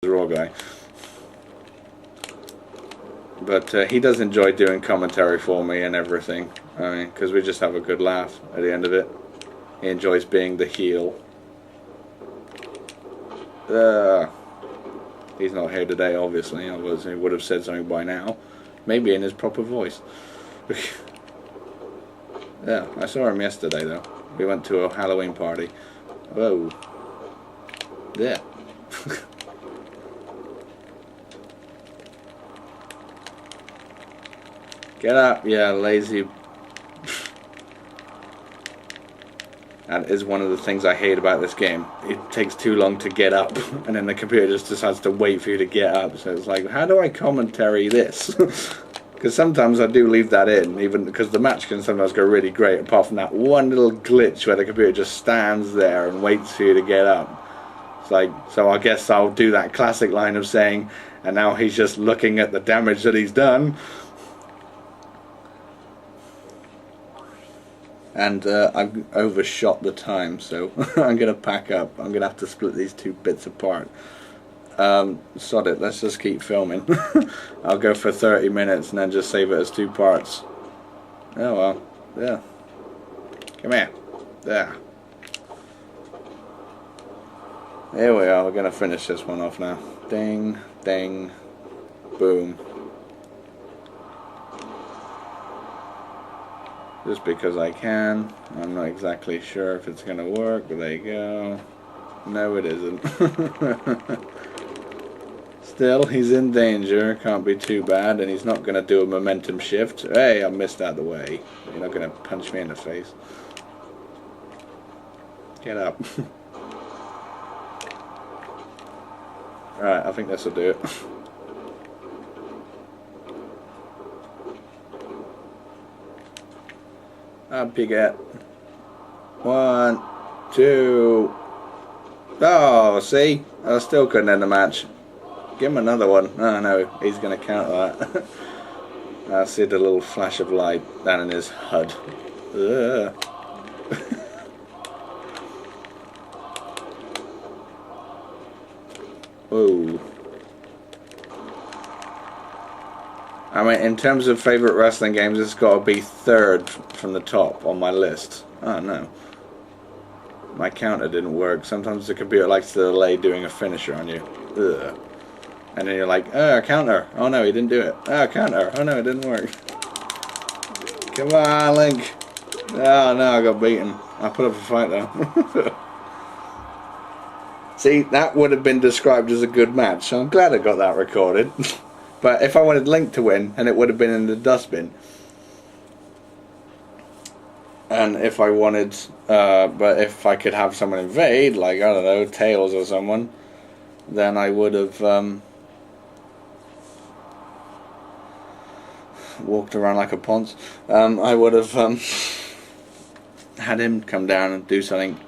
Raw guy. But he does enjoy doing commentary for me and everything. I mean, because we just have a good laugh at the end of it. He enjoys being the heel. He's not here today, obviously. Otherwise he would have said something by now. Maybe in his proper voice. Yeah, I saw him yesterday though. We went to a Halloween party. Whoa. Yeah. Get up, yeah, lazy. That is one of the things I hate about this game. It takes too long to get up, and then the computer just decides to wait for you to get up. So it's like, how do I commentary this? Because sometimes I do leave that in, even because the match can sometimes go really great, apart from that one little glitch where the computer just stands there and waits for you to get up. It's like, so I guess I'll do that classic line of saying, and now he's just looking at the damage that he's done. And I've overshot the time, so I'm going to pack up. I'm going to have to split these two bits apart. Sod it, let's just keep filming. I'll go for 30 minutes and then just save it as two parts. Oh well, yeah. Come here. There. Here we are, we're going to finish this one off now. Ding, ding, boom. Just because I can. I'm not exactly sure if it's going to work, but there you go. No, it isn't. Still, he's in danger. Can't be too bad, and he's not going to do a momentum shift. Hey, I missed out of the way. You're not going to punch me in the face. Get up. Alright, I think this will do it. Up you get. 1, 2. Oh, see? I still couldn't end the match. Give him another one. Oh no, he's going to count that. I see the little flash of light down in his HUD. Whoa. I mean, in terms of favourite wrestling games, it's got to be third from the top on my list. Oh no. My counter didn't work. Sometimes the computer likes to delay doing a finisher on you. Ugh. And then you're like, oh, counter. Oh no, he didn't do it. Oh, counter. Oh no, it didn't work. Come on, Link. Oh no, I got beaten. I put up a fight though. See, that would have been described as a good match, so I'm glad I got that recorded. But if I wanted Link to win, and it would have been in the dustbin. And if I wanted, but if I could have someone invade, like, I don't know, Tails or someone, then I would have walked around like a ponce. I would have had him come down and do something.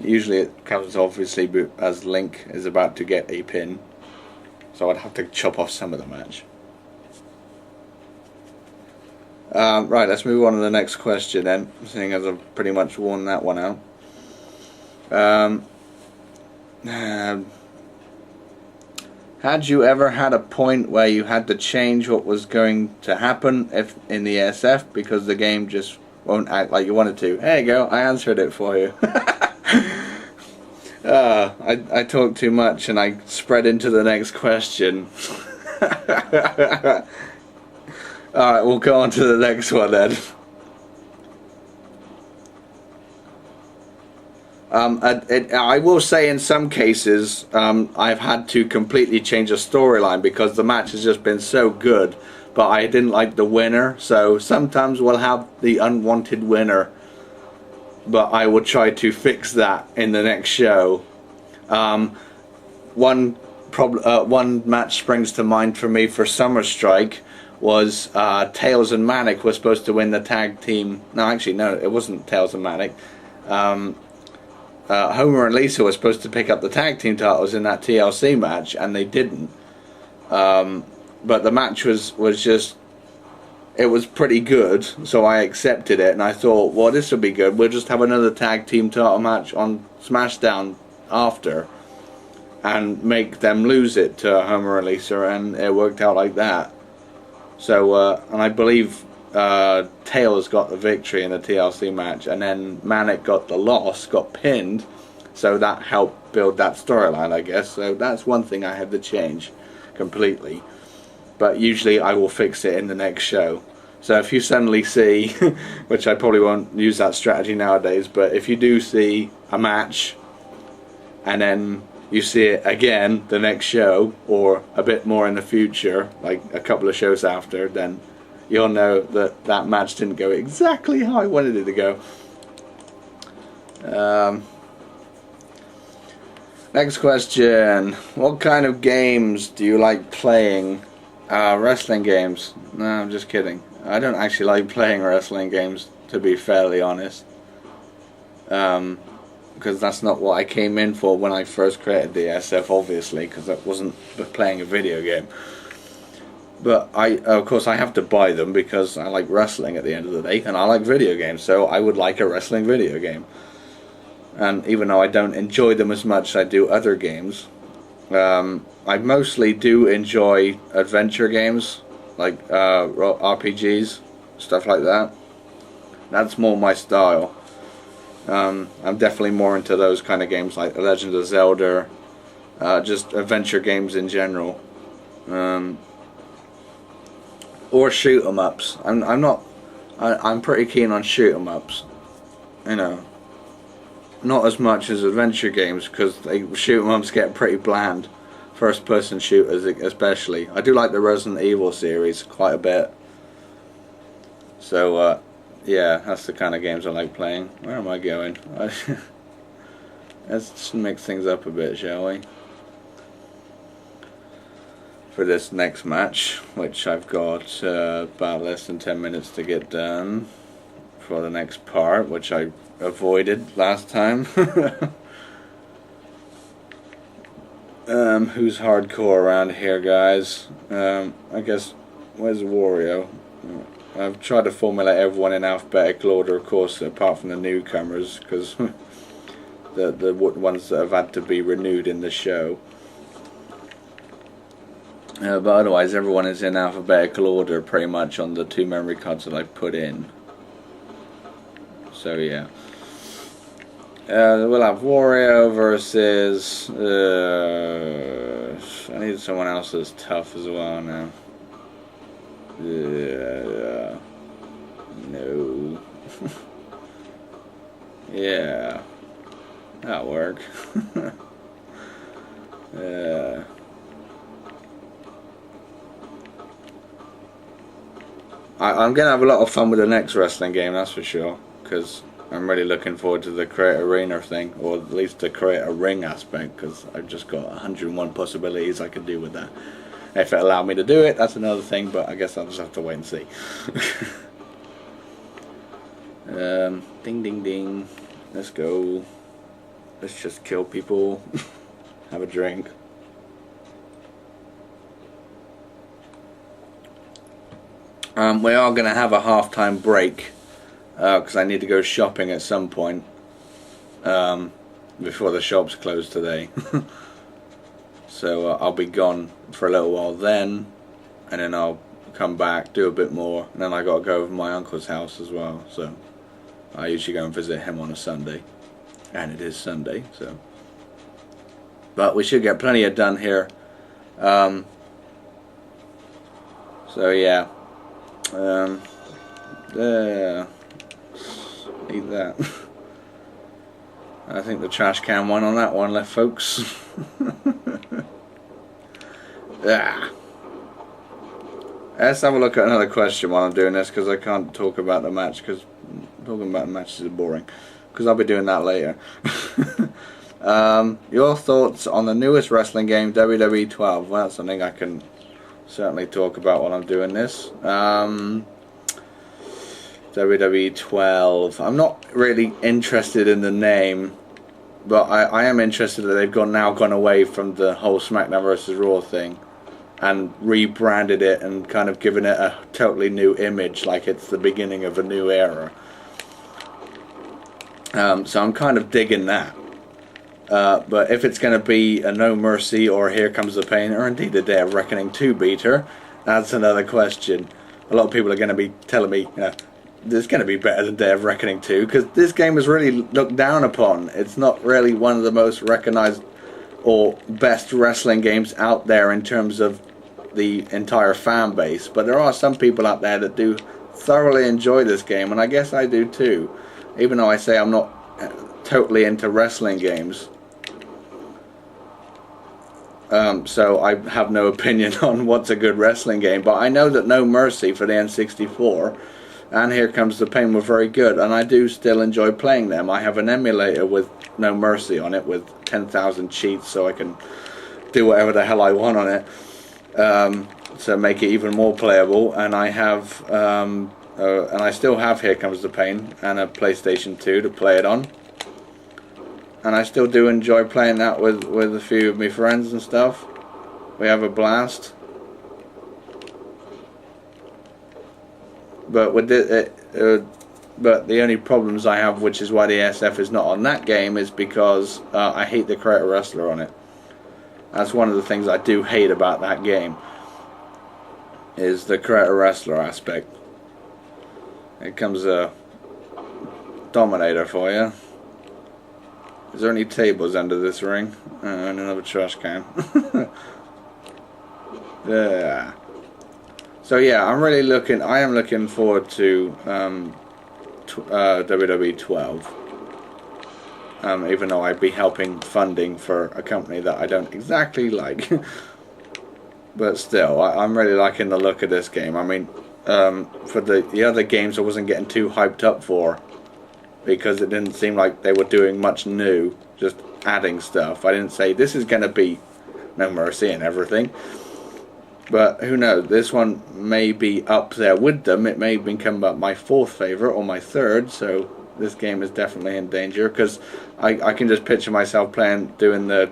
Usually it comes obviously as Link is about to get a pin. So I'd have to chop off some of the match. Right, let's move on to the next question then, seeing as I've pretty much worn that one out. Had you ever had a point where you had to change what was going to happen if in the SF because the game just won't act like you wanted to? There you go, I answered it for you. I talk too much and I spread into the next question. Alright, we'll go on to the next one then. I will say in some cases I've had to completely change a storyline because the match has just been so good, but I didn't like the winner, so sometimes we'll have the unwanted winner, but I will try to fix that in the next show. One match springs to mind for me for Summer Strike was Tails and Manic were supposed to win the tag team. No, actually, no, it wasn't Tails and Manic. Homer and Lisa were supposed to pick up the tag team titles in that TLC match, and they didn't. But the match was just, it was pretty good, so I accepted it, and I thought, well, this will be good. We'll just have another tag team title match on SmackDown after. and make them lose it to a home releaser, and it worked out like that. So, and I believe Tails got the victory in the TLC match, and then Manic got the loss, got pinned, so that helped build that storyline, I guess. So that's one thing I had to change completely, but usually I will fix it in the next show. So if you suddenly see, which I probably won't use that strategy nowadays, but if you do see a match and then you see it again the next show, or a bit more in the future, like a couple of shows after, then you'll know that that match didn't go exactly how I wanted it to go. Next question. What kind of games do you like playing? Wrestling games. No, I'm just kidding. I don't actually like playing wrestling games, to be fairly honest. Because that's not what I came in for when I first created the SF, obviously, because that wasn't playing a video game. But of course I have to buy them because I like wrestling at the end of the day, and I like video games, so I would like a wrestling video game. And even though I don't enjoy them as much as I do other games, I mostly do enjoy adventure games, like RPGs, stuff like that. That's more my style. I'm definitely more into those kind of games, like Legend of Zelda, just adventure games in general, or shoot 'em ups. I'm pretty keen on shoot 'em ups, you know. Not as much as adventure games, because shoot 'em ups get pretty bland. First person shooters especially. I do like the Resident Evil series quite a bit. So yeah, that's the kind of games I like playing. Where am I going? Let's just mix things up a bit, shall we? For this next match, which I've got about less than 10 minutes to get done for the next part, which I avoided last time. Who's hardcore around here, guys? I guess, where's Wario? I've tried to formulate everyone in alphabetical order, of course, apart from the newcomers, because the ones that have had to be renewed in the show. But otherwise, everyone is in alphabetical order, pretty much, on the 2 memory cards that I put in. So yeah. We'll have Wario versus... I need someone else that's tough as well now. No. Yeah. That'll work. I'm going to have a lot of fun with the next wrestling game, that's for sure. Because I'm really looking forward to the Create Arena thing, or at least the Create a Ring aspect, because I've just got 101 possibilities I could do with that. If it allowed me to do it, that's another thing, but I guess I'll just have to wait and see. Ding ding ding. Let's go. Let's just kill people. Have a drink. We are going to have a half-time break, because I need to go shopping at some point before the shops close today. So I'll be gone for a little while then, and then I'll come back, do a bit more, and then I got to go over to my uncle's house as well. So I usually go and visit him on a Sunday, and it is Sunday. So, but we should get plenty of done here. So yeah. Eat that. I think the trash can won on that one left, folks. Yeah. Let's have a look at another question while I'm doing this, because I can't talk about the match, because talking about the matches is boring, because I'll be doing that later. Your thoughts on the newest wrestling game, WWE 12? Well, that's something I can certainly talk about while I'm doing this. WWE 12. I'm not really interested in the name, but I am interested that they've now gone away from the whole SmackDown vs. Raw thing and rebranded it and kind of given it a totally new image, like it's the beginning of a new era. So I'm kind of digging that. But if it's going to be a No Mercy or Here Comes the Pain, or indeed a Day of Reckoning 2 beater, that's another question. A lot of people are going to be telling me, it's going to be better than Day of Reckoning 2, because this game is really looked down upon. It's not really one of the most recognized or best wrestling games out there in terms of the entire fan base, but there are some people out there that do thoroughly enjoy this game, and I guess I do too, even though I say I'm not totally into wrestling games. So I have no opinion on what's a good wrestling game, but I know that No Mercy for the N64 and Here Comes the Pain were very good, and I do still enjoy playing them. I have an emulator with No Mercy on it with 10,000 cheats, so I can do whatever the hell I want on it, to make it even more playable. And I have and I still have Here Comes the Pain and a PlayStation 2 to play it on, and I still do enjoy playing that with a few of my friends and stuff. We have a blast. But with but the only problems I have, which is why the SF is not on that game, is because I hate the Creator Wrestler on it. That's one of the things I do hate about that game, is the Creator Wrestler aspect. Here comes a Dominator for you. Is there any tables under this ring? And another trash can. Yeah. So yeah, I am looking forward to WWE 12. Even though I'd be helping funding for a company that I don't exactly like. But still, I'm really liking the look of this game. I mean, for the other games I wasn't getting too hyped up for, because it didn't seem like they were doing much new, just adding stuff. I didn't say this is going to be No Mercy and everything. But who knows, this one may be up there with them. It may become my fourth favourite or my third, so this game is definitely in danger, because I can just picture myself doing the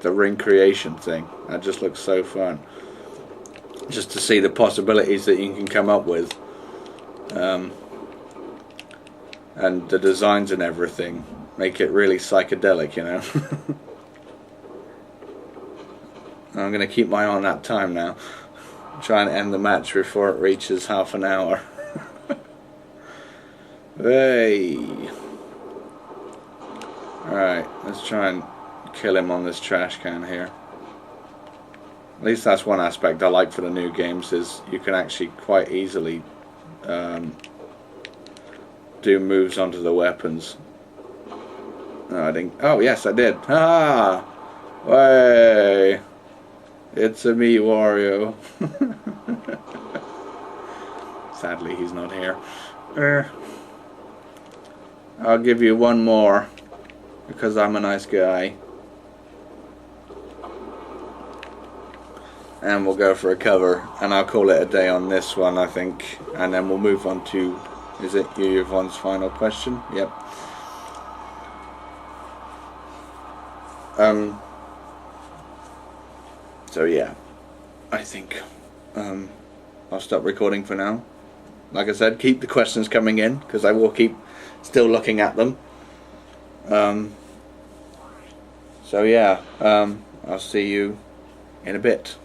ring creation thing. That just looks so fun. Just to see the possibilities that you can come up with. And the designs and everything make it really psychedelic, you know. I'm going to keep my eye on that time now. Try and end the match before it reaches half an hour. Hey. Alright, let's try and kill him on this trash can here. At least that's one aspect I like for the new games, is you can actually quite easily do moves onto the weapons. No, I didn't. Oh, yes, I did. Ah! Way! It's a me, Wario. Sadly, he's not here. I'll give you one more, because I'm a nice guy. And we'll go for a cover, and I'll call it a day on this one, I think. And then we'll move on to, is it Yvonne's final question? Yep. So yeah, I think I'll stop recording for now. Like I said, keep the questions coming in, because I will keep still looking at them. So yeah, I'll see you in a bit.